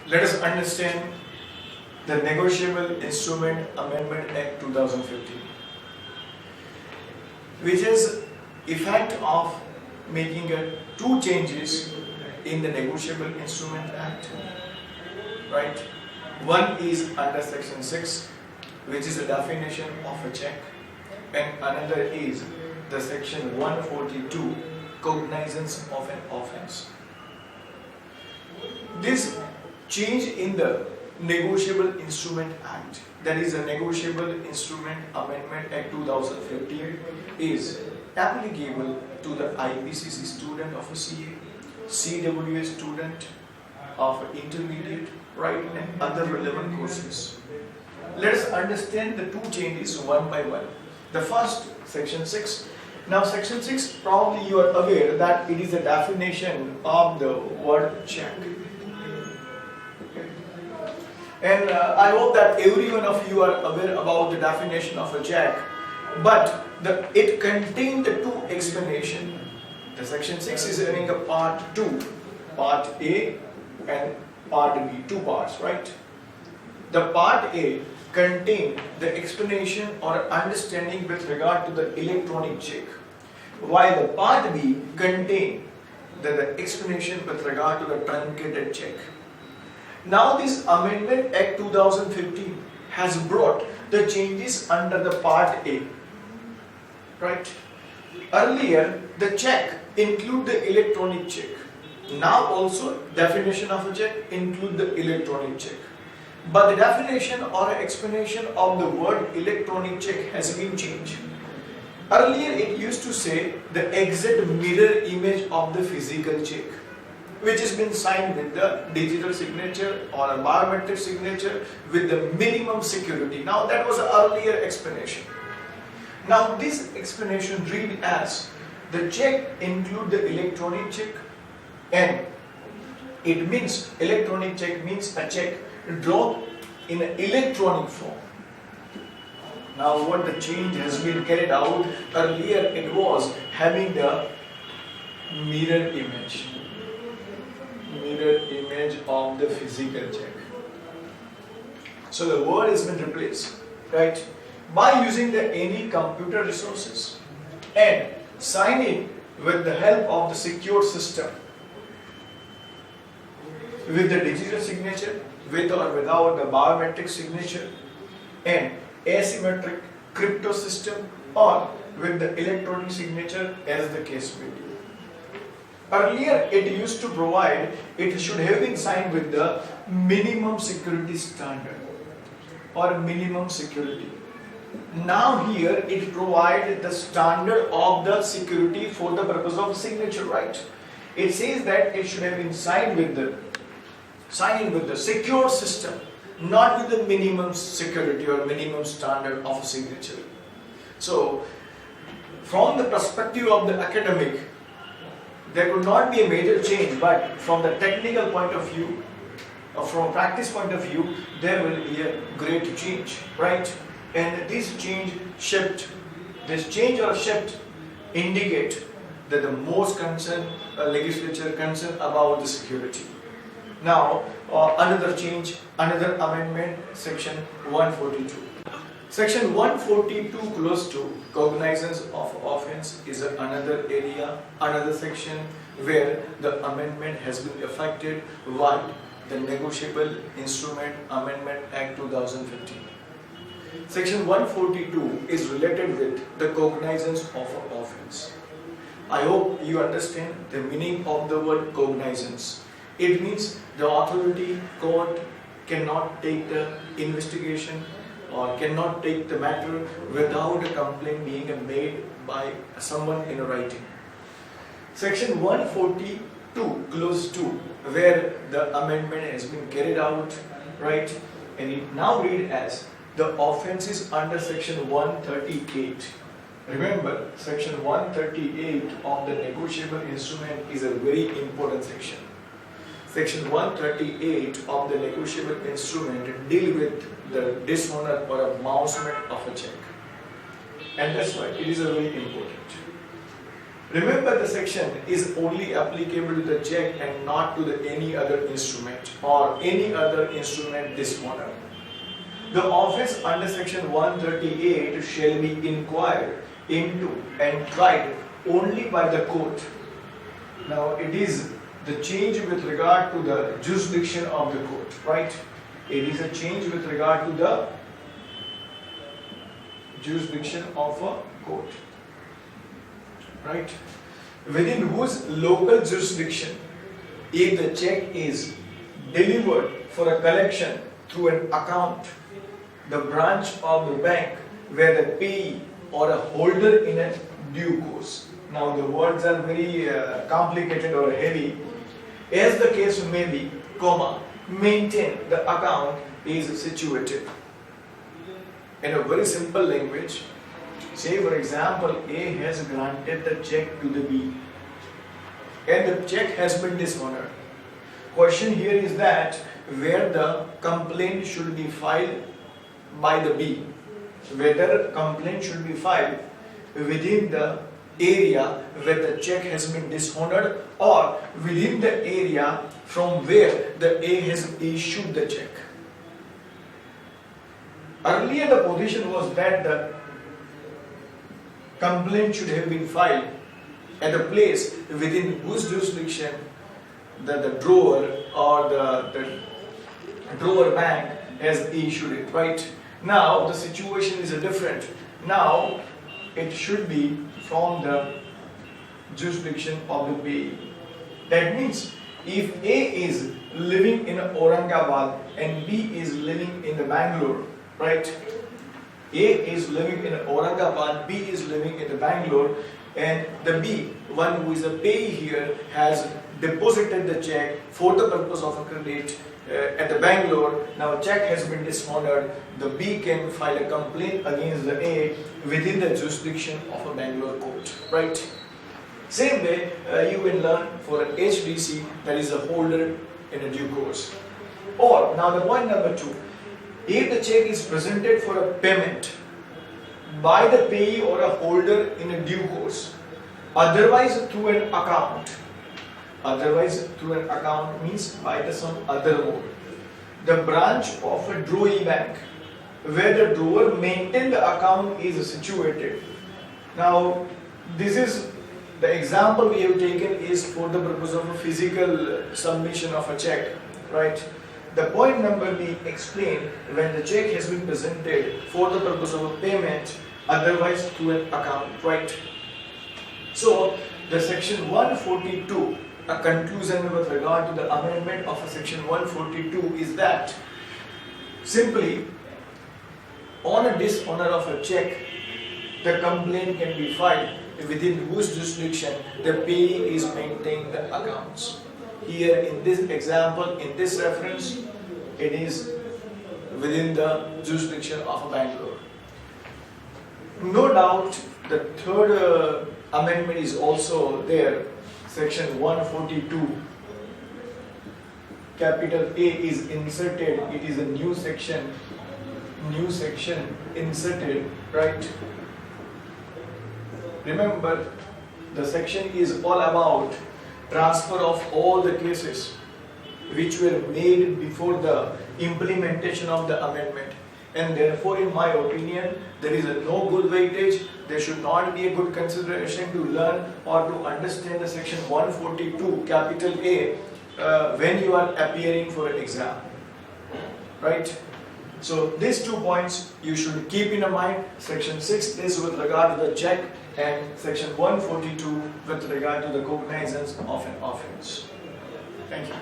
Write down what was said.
Let us understand the Negotiable Instrument Amendment Act 2015, which is effect of making two changes in the Negotiable Instrument Act, right? One is under section 6, which is the definition of a check, and another is the section 142, cognizance of an offense. This change in the Negotiable Instrument Act, that is the Negotiable Instrument Amendment Act 2015, is applicable to the IPCC student of a CA, CWA student of intermediate, right, and other relevant courses. Let us understand the two changes one by one. The first, section 6. Now section 6, probably you are aware that it is a definition of the word check. And I hope that every one of you are aware about the definition of a check, but it contains the two explanations. The section 6 is having a part 2, part A and part B, two parts, right? The part A contains the explanation or understanding with regard to the electronic check, while the part B contains the explanation with regard to the truncated check. Now this Amendment Act 2015 has brought the changes under the part A, right? Earlier the check include the electronic check. Now also definition of a check include the electronic check. But the definition or explanation of the word electronic check has been changed. Earlier it used to say the exact mirror image of the physical check, which has been signed with the digital signature or a biometric signature with the minimum security. Now that was an earlier explanation. Now this explanation read as the check include the electronic check, and it means electronic check means a check drawn in an electronic form. Now what the change has been carried out, earlier it was having the mirror image of the physical check. So the word has been replaced, right, by using any computer resources and signing with the help of the secure system with the digital signature, with or without the biometric signature, and asymmetric crypto system, or with the electronic signature as the case may be. Earlier it used to provide it should have been signed with the minimum security standard or minimum security. Now here it provides the standard of the security for the purpose of signature, right? It says that it should have been signed with the secure system, not with the minimum security or minimum standard of a signature. So from the perspective of the academic, there could not be a major change, but from the technical point of view, or from practice point of view, there will be a great change, right? And this change or shift indicate that the most concern legislature concerned about the security. Now another change, another amendment, section 142. Section 142 clause 2, cognizance of offense, is another area, another section where the amendment has been effected by the Negotiable Instrument Amendment Act 2015. Section 142 is related with the cognizance of an offense. I hope you understand the meaning of the word cognizance. It means the authority, court, cannot take the investigation or cannot take the matter without a complaint being made by someone in writing. Section 142 clause 2, where the amendment has been carried out, right, and it now read as the offense is under section 138. Remember, section 138 of the negotiable instrument is a very important section. Section 138 of the negotiable instrument deal with the dishonor or abusement of a check, and that's why it is a very important. Remember, the section is only applicable to the check and not to any other instrument or any other instrument dishonored. The offence under section 138 shall be inquired into and tried only by the court. Now it is the change with regard to the jurisdiction of the court, right? It is a change with regard to the jurisdiction of a court, right? Within whose local jurisdiction, if the check is delivered for a collection through an account, the branch of the bank where the payee or a holder in a due course. Now the words are very complicated or heavy. As the case may be, comma, maintain the account is situated. In a very simple language, say for example, A has granted the check to the B and the check has been dishonored. Question here is that where the complaint should be filed by the B, whether complaint should be filed within the area where the check has been dishonored or within the area from where the A has issued the check. Earlier the position was that the complaint should have been filed at the place within whose jurisdiction the drawer or the drawer bank has issued it, right? Now the situation is different. Now it should be from the jurisdiction of the payee. That means if A is living in Aurangabad and B is living in the Bangalore, right? A is living in Aurangabad, B is living in the Bangalore, and the B, one who is a payee here, has deposited the check for the purpose of a credit at the Bangalore. Now check has been dishonored. The B can file a complaint against the A within the jurisdiction of a Bangalore court, right? Same way you will learn for an HDC, that is a holder in a due course. Or now the point number 2, if the check is presented for a payment by the payee or a holder in a due course, otherwise through an account. Otherwise through an account means by some other mode. The branch of a drawee bank where the drawer maintain the account is situated. Now this is the example we have taken is for the purpose of a physical submission of a check, right? The point number we explained when the check has been presented for the purpose of a payment, otherwise through an account, right? So the section 142, a conclusion with regard to the amendment of a section 142 is that simply on a dishonor of a check, the complaint can be filed within whose jurisdiction the payee is maintaining the accounts. Here in this example, in this reference, it is within the jurisdiction of a Bangalore. No doubt the third amendment is also there, section 142. Capital A is inserted, it is a new section inserted, right? Remember, the section is all about transfer of all the cases which were made before the implementation of the amendment, and therefore in my opinion there is no good weightage. There should not be a good consideration to learn or to understand the section 142 capital A when you are appearing for an exam, right? So these 2 points you should keep in mind. Section 6 is with regard to the check, and section 142 with regard to the cognizance of an offence. Thank you.